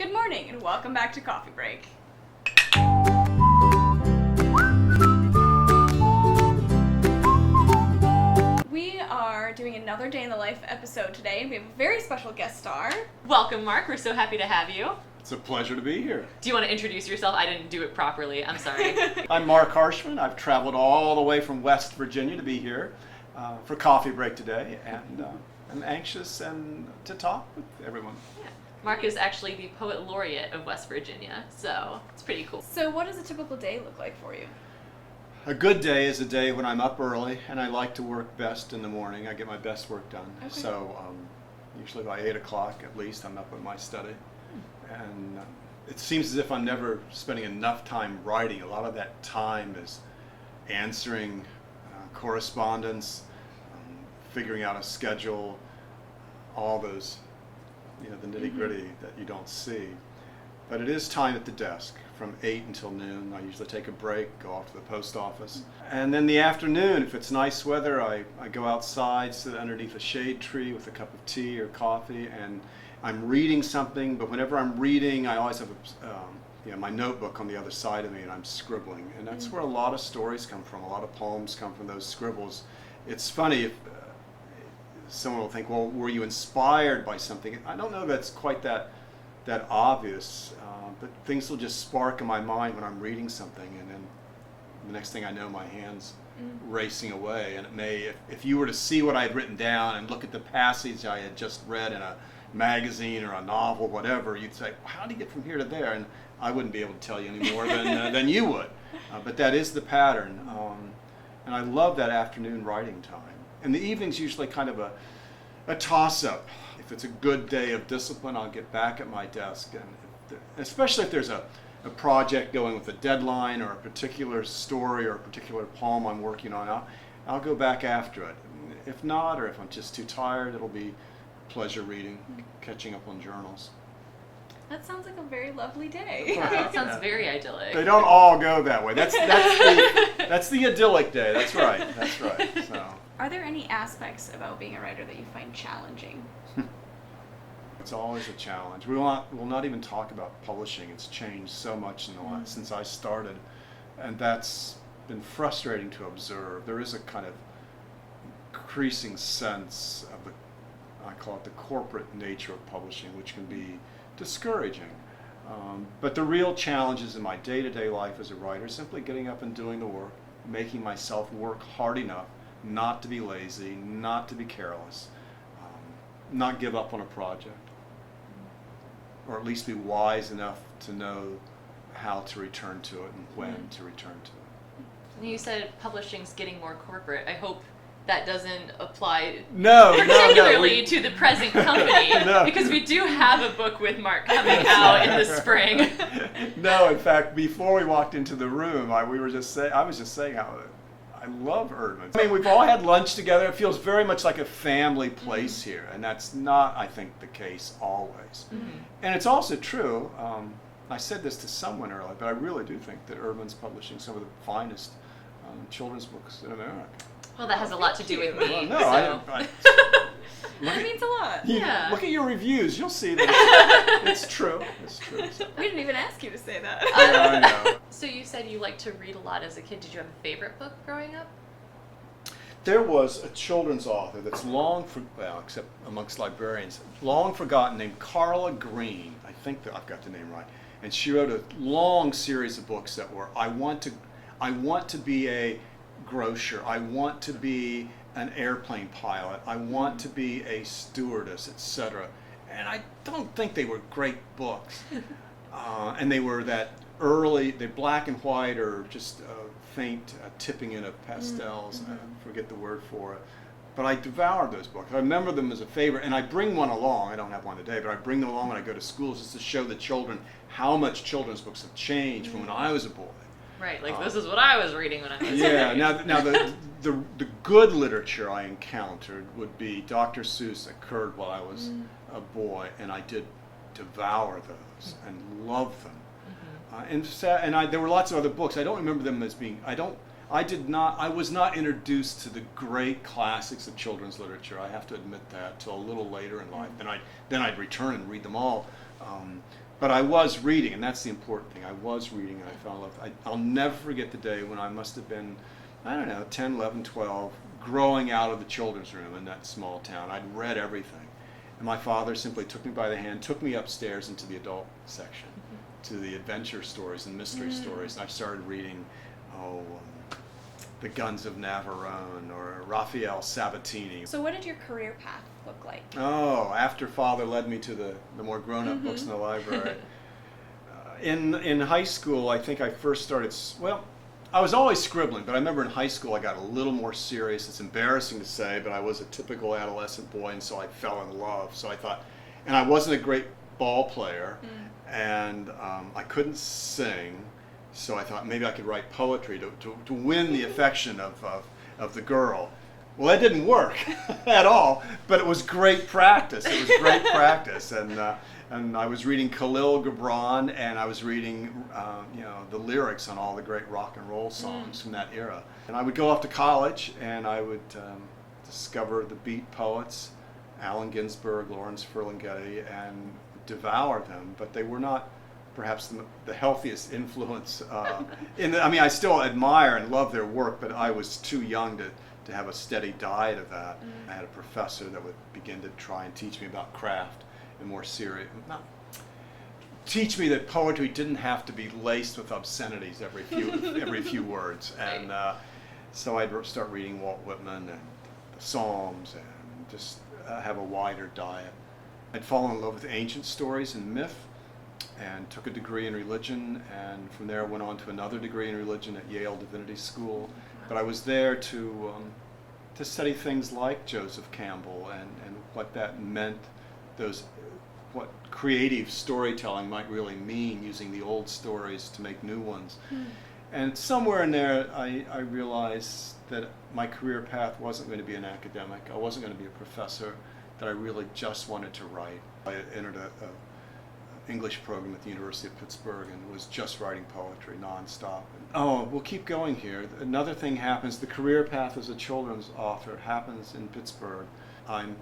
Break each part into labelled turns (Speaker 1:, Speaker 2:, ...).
Speaker 1: Good morning and welcome back to Coffee Break. We are doing another Day in the Life episode today, and we have a very special guest star.
Speaker 2: Welcome, Mark. We're so happy to have you.
Speaker 3: It's a pleasure to be here.
Speaker 2: Do you want to introduce yourself? I didn't do it properly. I'm sorry.
Speaker 3: I'm Marc Harshman. I've traveled all the way from West Virginia to be here for Coffee Break today, and I'm anxious to talk with everyone.
Speaker 2: Yeah. Mark is actually the Poet Laureate of West Virginia, so it's pretty cool.
Speaker 1: So what does a typical day look like for you?
Speaker 3: A good day is a day when I'm up early, and I like to work best in the morning. I get my best work done.
Speaker 1: Okay.
Speaker 3: So usually by 8 o'clock at least, I'm up in my study. And it seems as if I'm never spending enough time writing. A lot of that time is answering correspondence, figuring out a schedule, all those, the nitty-gritty that you don't see. But it is time at the desk from 8 until noon. I usually take a break, go off to the post office. And then the afternoon, if it's nice weather, I go outside, sit underneath a shade tree with a cup of tea or coffee, and I'm reading something. But whenever I'm reading, I always have my notebook on the other side of me, and I'm scribbling. And that's where a lot of stories come from. A lot of poems come from those scribbles. It's funny if someone will think, well, were you inspired by something? I don't know that's quite that obvious, but things will just spark in my mind when I'm reading something, and then the next thing I know, my hand's racing away. And it may, if you were to see what I had written down and look at the passage I had just read in a magazine or a novel, whatever, you'd say, well, how do you get from here to there? And I wouldn't be able to tell you any more than you would. But that is the pattern, and I love that afternoon writing time. And the evening's usually kind of a toss-up. If it's a good day of discipline, I'll get back at my desk, and especially if there's a project going with a deadline or a particular story or a particular poem I'm working on, I'll go back after it. If not, or if I'm just too tired, it'll be pleasure reading, catching up on journals.
Speaker 1: That sounds like a very lovely day.
Speaker 2: That sounds very idyllic.
Speaker 3: They don't all go that way. That's the idyllic day. That's right. That's right. So.
Speaker 1: Are there any aspects about being a writer that you find challenging?
Speaker 3: It's always a challenge. We'll not even talk about publishing. It's changed so much in the last, since I started, and that's been frustrating to observe. There is a kind of increasing sense of I call it the corporate nature of publishing, which can be discouraging. But the real challenges in my day-to-day life as a writer is simply getting up and doing the work, making myself work hard enough not to be lazy, not to be careless, not give up on a project, or at least be wise enough to know how to return to it and when to return to it.
Speaker 2: And you said publishing's getting more corporate. I hope that doesn't apply
Speaker 3: particularly
Speaker 2: to the present company,
Speaker 3: No.
Speaker 2: because we do have a book with Mark coming out in the spring.
Speaker 3: No, in fact, before we walked into the room, I was just saying how I love Erdman's. I mean, we've all had lunch together. It feels very much like a family place here, and that's not, I think, the case always. And it's also true, I said this to someone earlier, but I really do think that Erdman's publishing some of the finest children's books in America.
Speaker 2: Well, that has a lot to do with me.
Speaker 3: Well, no,
Speaker 2: so.
Speaker 1: That means a lot.
Speaker 2: Yeah.
Speaker 3: Look at your reviews. You'll see that it's true. It's true. So.
Speaker 1: We didn't even ask you to say that.
Speaker 3: Yeah, I know.
Speaker 2: So you said you liked to read a lot as a kid. Did you have a favorite book growing up?
Speaker 3: There was a children's author that's except amongst librarians, long forgotten, named Carla Green. I think that I've got the name right. And she wrote a long series of books that were, I want to be a grocer, I want to be an airplane pilot, I want to be a stewardess, etc. And I don't think they were great books. And they were that early, they're black and white or just faint tipping in of pastels. I forget the word for it. But I devoured those books. I remember them as a favorite, and I bring one along. I don't have one today, but I bring them along when I go to schools just to show the children how much children's books have changed from when I was a boy.
Speaker 2: Right, like this is what I was reading when I was a
Speaker 3: Yeah,
Speaker 2: kid.
Speaker 3: now the good literature I encountered would be Dr. Seuss occurred while I was a boy, and I did devour those and love them. There were lots of other books. I don't remember them as being. I was not introduced to the great classics of children's literature. I have to admit that till a little later in life. Then I'd return and read them all. But I was reading, and that's the important thing. I was reading, and I fell in love. I'll never forget the day when I must have been, I don't know, 10, 11, 12, growing out of the children's room in that small town. I'd read everything. And my father simply took me by the hand, took me upstairs into the adult section, to the adventure stories and mystery stories. And I started reading, The Guns of Navarone or Raphael Sabatini.
Speaker 1: So what did your career path look like?
Speaker 3: Oh, after Father led me to the more grown-up books in the library. In high school, I think I first started, I was always scribbling, but I remember in high school I got a little more serious. It's embarrassing to say, but I was a typical adolescent boy, and so I fell in love. So I thought, and I wasn't a great ball player, and I couldn't sing, so I thought maybe I could write poetry to win the affection of the girl. Well, that didn't work at all, but it was great practice. It was great practice, and I was reading Khalil Gibran, and I was reading, the lyrics on all the great rock and roll songs from that era. And I would go off to college, and I would discover the beat poets, Allen Ginsberg, Lawrence Ferlinghetti, and devour them. But they were not perhaps the healthiest influence. I still admire and love their work, but I was too young to have a steady diet of that. I had a professor that would begin to try and teach me about craft and more serious, teach me that poetry didn't have to be laced with obscenities every few words. And so I'd start reading Walt Whitman and the Psalms and just have a wider diet. I'd fallen in love with ancient stories and myth and took a degree in religion, and from there went on to another degree in religion at Yale Divinity School. But I was there to study things like Joseph Campbell and what that meant, what creative storytelling might really mean, using the old stories to make new ones. And somewhere in there, I realized that my career path wasn't going to be an academic. I wasn't going to be a professor, that I really just wanted to write. I entered a English program at the University of Pittsburgh and was just writing poetry nonstop. We'll keep going here. Another thing happens. The career path as a children's author happens in Pittsburgh. I'm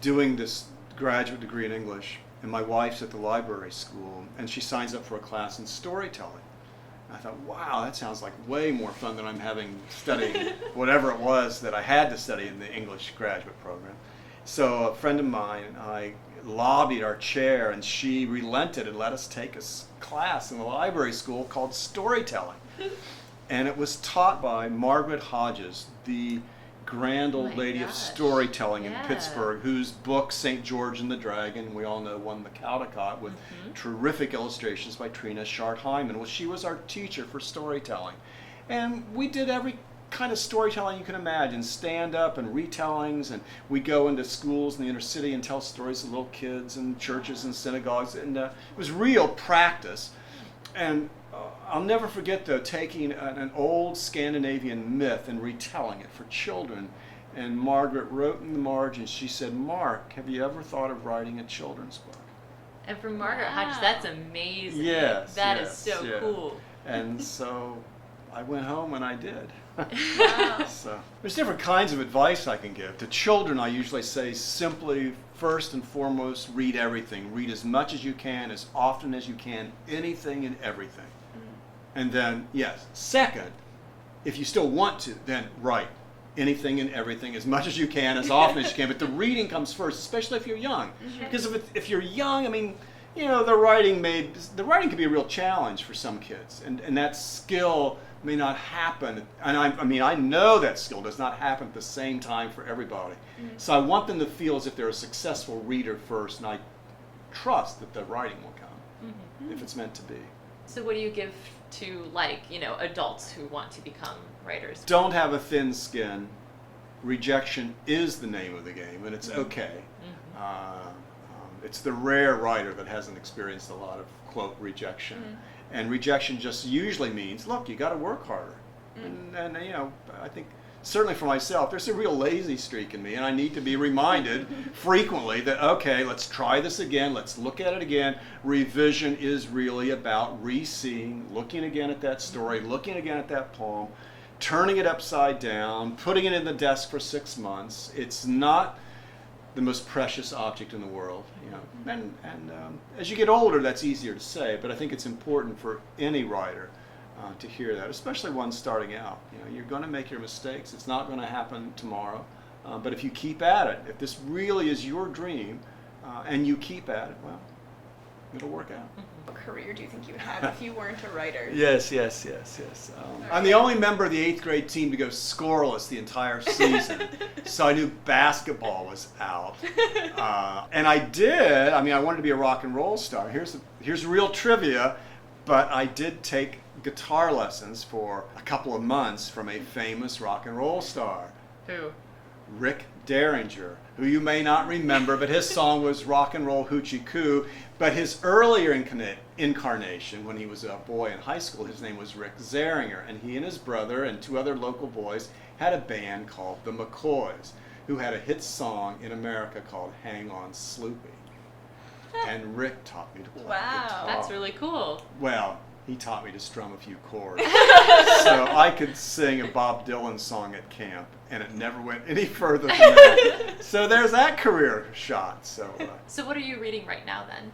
Speaker 3: doing this graduate degree in English, and my wife's at the library school, and she signs up for a class in storytelling. And I thought, wow, that sounds like way more fun than I'm having studying whatever it was that I had to study in the English graduate program. So a friend of mine and I lobbied our chair, and she relented and let us take a class in the library school called storytelling. And it was taught by Margaret Hodges, the grand old lady of storytelling in Pittsburgh, whose book, St. George and the Dragon, we all know, won the Caldecott with terrific illustrations by Trina Schardt-Hyman. Well, she was our teacher for storytelling. And we did every kind of storytelling you can imagine, stand-up and retellings, and we go into schools in the inner city and tell stories to little kids and churches and synagogues, and it was real practice. And I'll never forget, though, taking an old Scandinavian myth and retelling it for children. And Margaret wrote in the margin, she said, "Mark, have you ever thought of writing a children's book?"
Speaker 2: And for Margaret Hodges, that's amazing.
Speaker 3: Yes,
Speaker 2: that is so cool.
Speaker 3: And so I went home and I did.
Speaker 1: Wow.
Speaker 3: So there's different kinds of advice I can give. To children, I usually say simply, first and foremost, read everything. Read as much as you can, as often as you can, anything and everything. And then, yes, second, if you still want to, then write anything and everything as much as you can, as often as you can. But the reading comes first, especially if you're young. Because if you're young, the writing can be a real challenge for some kids, and that skill may not happen. And I know that skill does not happen at the same time for everybody. So I want them to feel as if they're a successful reader first, and I trust that the writing will come if it's meant to be.
Speaker 2: So what do you give to adults who want to become writers?
Speaker 3: Don't have a thin skin. Rejection is the name of the game, and it's okay. It's the rare writer that hasn't experienced a lot of, quote, rejection. And rejection just usually means, look, you got to work harder. And I think, certainly for myself, there's a real lazy streak in me, and I need to be reminded frequently that, okay, let's try this again, let's look at it again. Revision is really about re-seeing, looking again at that story, looking again at that poem, turning it upside down, putting it in the desk for 6 months. It's not the most precious object in the world, you know. And as you get older, that's easier to say, but I think it's important for any writer to hear that, especially one starting out. You know, you're going to make your mistakes. It's not going to happen tomorrow, but if you keep at it, if this really is your dream, and you keep at it, well, it'll work out.
Speaker 1: What career do you think you would have if you weren't a writer?
Speaker 3: Yes. I'm the only member of the 8th grade team to go scoreless the entire season, so I knew basketball was out. And I did. I mean, I wanted to be a rock and roll star. Here's real trivia, but I did take guitar lessons for a couple of months from a famous rock and roll star.
Speaker 2: Who?
Speaker 3: Rick Derringer, who you may not remember, but his song was Rock and Roll Hoochie Coo. But his earlier incarnation, when he was a boy in high school, his name was Rick Zeringer, and he and his brother and 2 other local boys had a band called the McCoys, who had a hit song in America called Hang On Sloopy. And Rick taught me to play guitar.
Speaker 2: That's really cool.
Speaker 3: Well, he taught me to strum a few chords. So I could sing a Bob Dylan song at camp, and it never went any further than that. So there's that career shot. So
Speaker 2: what are you reading right now then?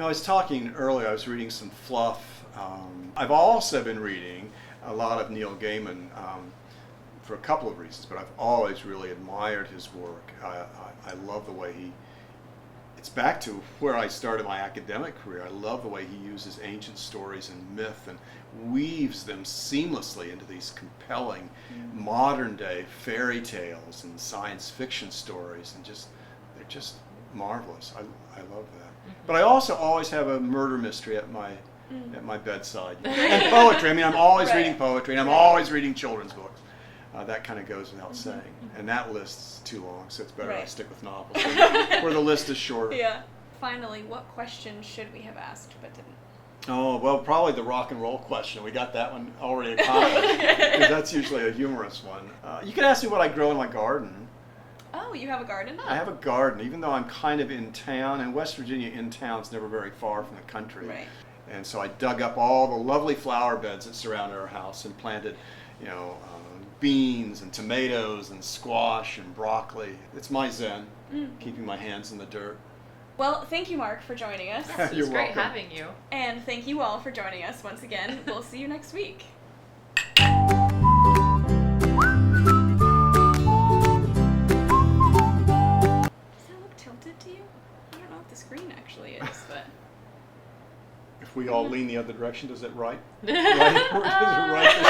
Speaker 3: you know, I was talking earlier, I was reading some fluff. I've also been reading a lot of Neil Gaiman for a couple of reasons, but I've always really admired his work. I love the way it's back to where I started my academic career. I love the way he uses ancient stories and myth and weaves them seamlessly into these compelling modern day fairy tales and science fiction stories, and they're just marvelous. I love that. But I also always have a murder mystery at my bedside. And poetry. I mean, I'm always reading poetry, and I'm always reading children's books. That kind of goes without saying. And that list's too long, so it's better I stick with novels where the list is shorter.
Speaker 1: Yeah. Finally, what question should we have asked but didn't?
Speaker 3: Oh, well, probably the rock and roll question. We got that one already accomplished, because that's usually a humorous one. You can ask me what I grow in my garden.
Speaker 1: Oh, you have a garden?
Speaker 3: I have a garden, even though I'm kind of in town, and West Virginia in town's never very far from the country.
Speaker 1: Right.
Speaker 3: And so I dug up all the lovely flower beds that surround our house and planted, beans and tomatoes and squash and broccoli. It's my zen, keeping my hands in the dirt.
Speaker 1: Well, thank you, Marc, for joining us.
Speaker 2: It was great having you.
Speaker 1: And thank you all for joining us once again. We'll see you next week. Does that look tilted to you? I don't know if the screen actually is, but...
Speaker 3: If we all lean the other direction, does it right? Right? Or does it right?